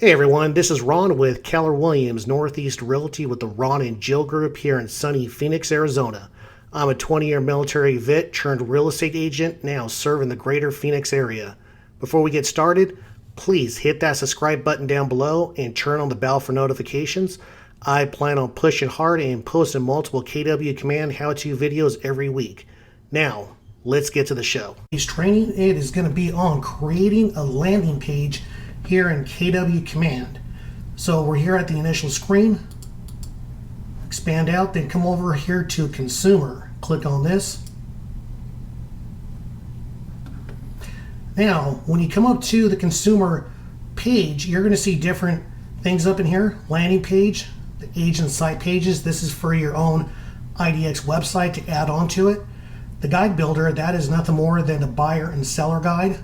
Hey everyone, this is Ron with Keller Williams Northeast Realty with the Ron and Jill Group here in sunny Phoenix, Arizona. I'm a 20-year military vet turned real estate agent now serving the greater Phoenix area. Before we get started, please hit that subscribe button down below and turn on the bell for notifications. I plan on pushing hard and posting multiple KW Command how-to videos every week. Now, let's get to the show. This training it is going to be on creating a landing page here in KW Command. So we're here at the initial screen, expand out, then come over here to consumer, click on this. Now when you come up to the consumer page, you're going to see different things up in here. Landing page, the agent site pages, this is for your own IDX website to add on to it. The guide builder, that is nothing more than a buyer and seller guide.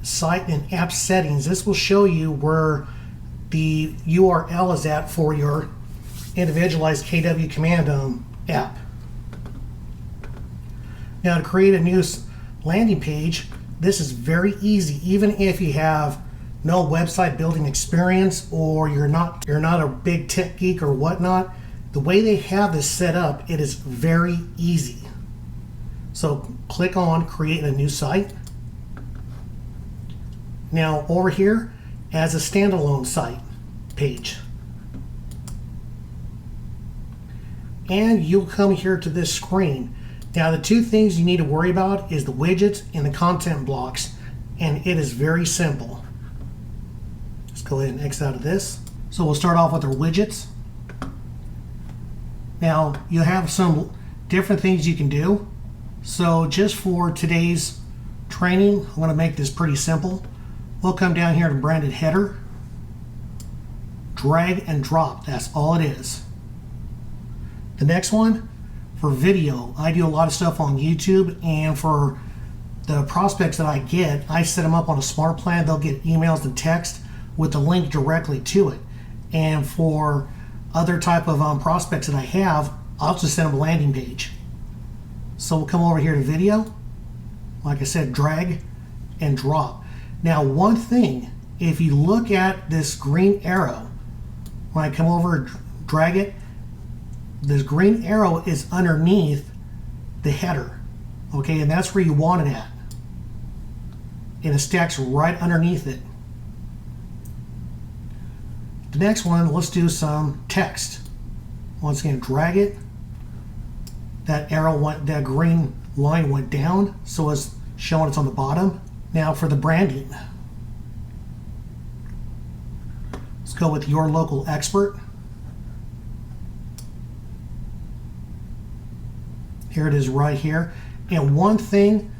Site and app settings, this will show you where the URL is at for your individualized KW Command app. Now to create a new landing page, this is very easy. Even if you have no website building experience or you're not a big tech geek or whatnot, the way they have this set up, it is very easy. So click on create a new site. Now over here as a standalone site page, and you'll come here to this screen. Now the two things you need to worry about is the widgets and the content blocks, and it is very simple. Let's go ahead and X out of this. So we'll start off with our widgets. Now you have some different things you can do. So just for today's training, I'm going to make this pretty simple. We'll come down here to branded header, drag and drop, that's all it is. The next one, for video, I do a lot of stuff on YouTube, and for the prospects that I get, I set them up on a smart plan. They'll get emails and text with the link directly to it. And for other type of prospects that I have, I'll just send them a landing page. So we'll come over here to video, like I said, drag and drop. Now one thing, if you look at this green arrow, when I come over, drag it, this green arrow is underneath the header, okay, and that's where you want it at, and it stacks right underneath it. The next one, let's do some text. Once again, drag it, that arrow went, that green line went down, so it's showing it's on the bottom. Now for the branding, let's go with your local expert. Here it is right here. And one thing,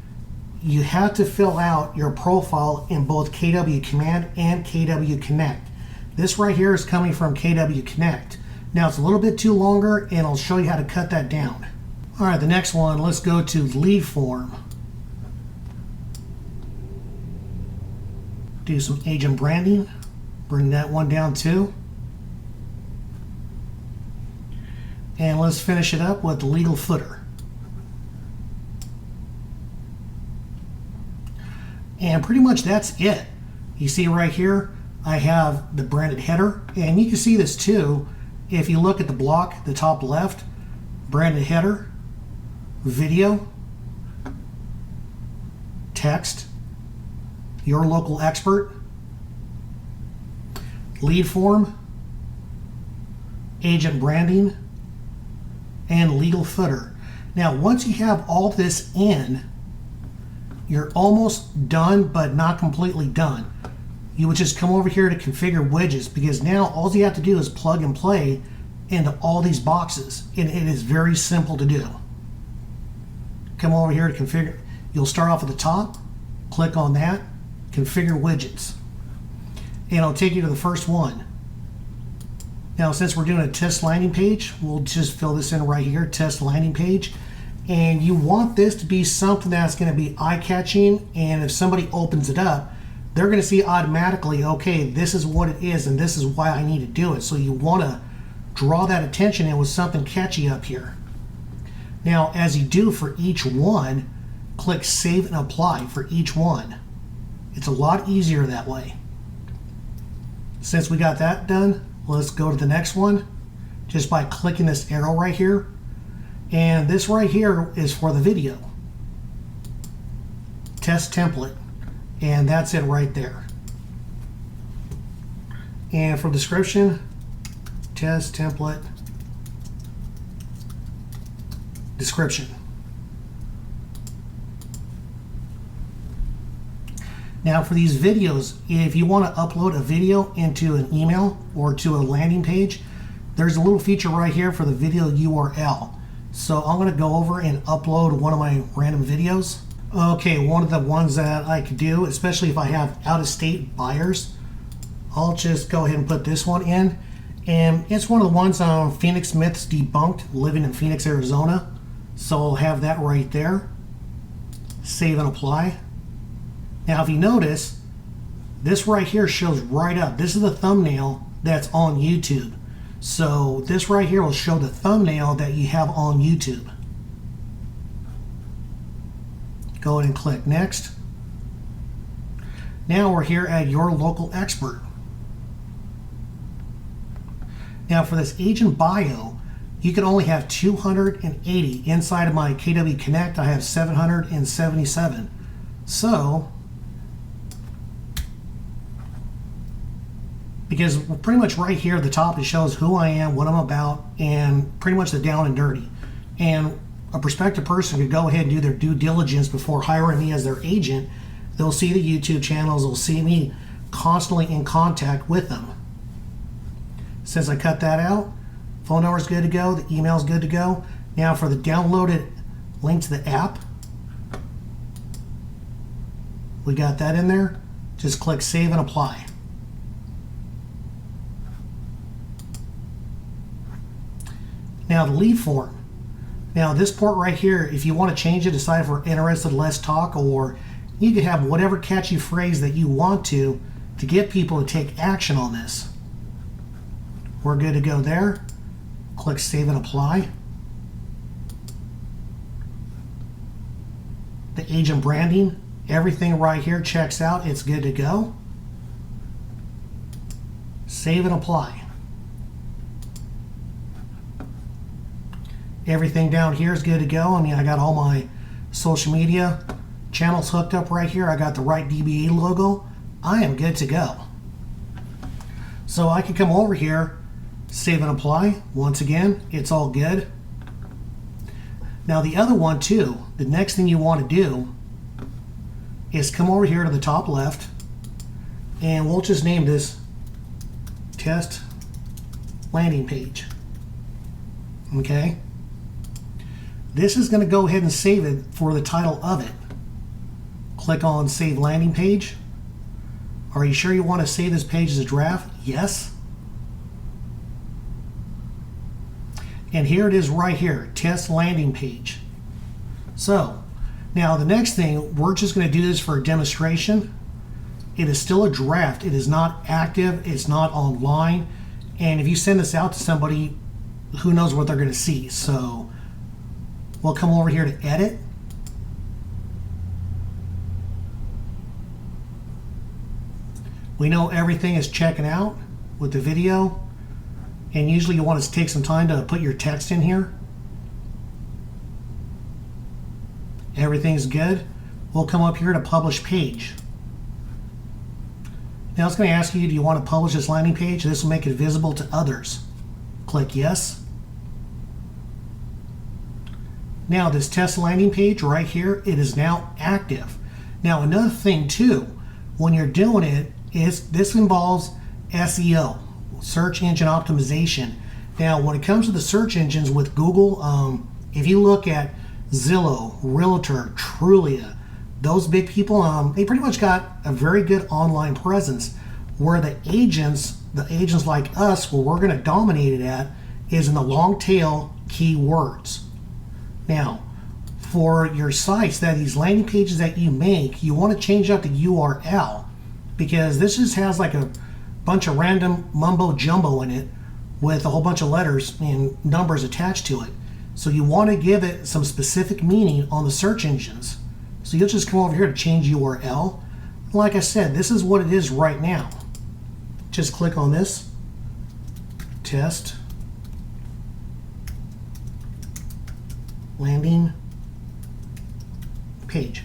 you have to fill out your profile in both KW Command and KW Connect. This right here is coming from KW Connect. Now it's a little bit too longer, and I'll show you how to cut that down. All right, the next one, let's go to lead form. Do some agent branding, bring that one down too. And let's finish it up with the legal footer. And pretty much that's it. You see right here, I have the branded header, and you can see this too. If you look at the block, the top left, branded header, video, text, your local expert, lead form, agent branding, and legal footer. Now once you have all this in, you're almost done, but not completely done. You would just come over here to configure widgets, because now all you have to do is plug and play into all these boxes, and it is very simple to do. Come over here to configure. You'll start off at the top, click on that, configure widgets, and it'll take you to the first one. Now since we're doing a test landing page, we'll just fill this in right here, test landing page, and you want this to be something that's going to be eye-catching, and if somebody opens it up, they're going to see automatically, okay, this is what it is and this is why I need to do it. So you want to draw that attention in with something catchy up here. Now as you do for each one, click save and apply for each one. It's a lot easier that way. Since we got that done, let's go to the next one just by clicking this arrow right here. And this right here is for the video. Test template. And that's it right there. And for description, test template, description. Now for these videos, if you want to upload a video into an email or to a landing page, there's a little feature right here for the video URL. So I'm going to go over and upload one of my random videos. Okay, one of the ones that I could do, especially if I have out-of-state buyers, I'll just go ahead and put this one in. And it's one of the ones on Phoenix Myths Debunked, living in Phoenix, Arizona. So I'll have that right there. Save and apply. Now if you notice, this right here shows right up. This is the thumbnail that's on YouTube. So this right here will show the thumbnail that you have on YouTube. Go ahead and click next. Now we're here at your local expert. Now for this agent bio, you can only have 280. Inside of my KW Connect, I have 777. So, because pretty much right here at the top, it shows who I am, what I'm about, and pretty much the down and dirty. And a prospective person could go ahead and do their due diligence before hiring me as their agent. They'll see the YouTube channels, they'll see me constantly in contact with them. Since I cut that out, phone number is good to go, the email is good to go. Now for the downloaded link to the app, we got that in there. Just click save and apply. Now the lead form. Now this port right here, if you want to change it, decide if we're interested, let's talk, or you can have whatever catchy phrase that you want to get people to take action on this. We're good to go there. Click save and apply. The agent branding, everything right here checks out, it's good to go. Save and apply. Everything down here is good to go. I mean, I got all my social media channels hooked up right here. I got the right DBA logo. I am good to go. So I can come over here, save and apply. Once again, it's all good. Now the other one too, the next thing you want to do is come over here to the top left, and we'll just name this test landing page. Okay. This is going to go ahead and save it for the title of it. Click on Save Landing Page. Are you sure you want to save this page as a draft? Yes. And here it is right here, Test Landing Page. So, now the next thing, we're just going to do this for a demonstration. It is still a draft. It is not active. It's not online. And if you send this out to somebody, who knows what they're going to see. So, we'll come over here to edit. We know everything is checking out with the video, and usually you want to take some time to put your text in here. Everything's good. We'll come up here to publish page. Now it's going to ask you, do you want to publish this landing page? This will make it visible to others. Click yes. Now this test landing page right here, it is now active. Now another thing too, when you're doing it, is this involves SEO, search engine optimization. Now when it comes to the search engines with Google, if you look at Zillow, Realtor, Trulia, those big people, they pretty much got a very good online presence. Where the agents like us, where we're going to dominate it at, is in the long tail keywords. Now, for your sites, these landing pages that you make, you want to change out the URL, because this just has like a bunch of random mumbo jumbo in it with a whole bunch of letters and numbers attached to it. So you want to give it some specific meaning on the search engines. So you'll just come over here to change URL. Like I said, this is what it is right now. just click on this, test, landing page.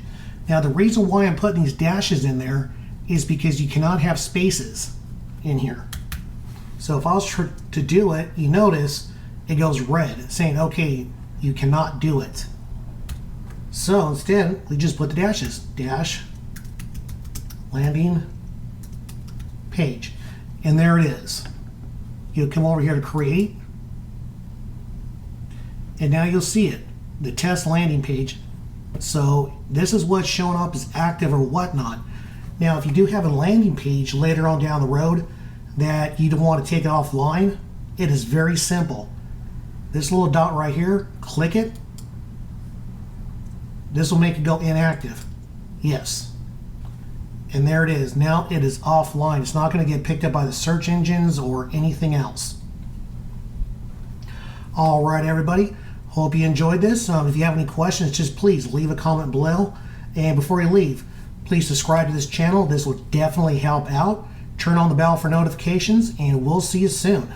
Now the reason why I'm putting these dashes in there is because you cannot have spaces in here. So if I was to do it, you notice it goes red saying, okay, you cannot do it. So instead, we just put the dashes, dash, landing page. And there it is. You'll come over here to create. And now you'll see it, the test landing page. So this is what's showing up as active or whatnot. Now, if you do have a landing page later on down the road that you don't want to take it offline, it is very simple. This little dot right here, click it. This will make it go inactive. Yes. And there it is. Now it is offline. It's not going to get picked up by the search engines or anything else. All right, everybody. Hope you enjoyed this. If you have any questions, just please leave a comment below. And before you leave, please subscribe to this channel. This will definitely help out. Turn on the bell for notifications, and we'll see you soon.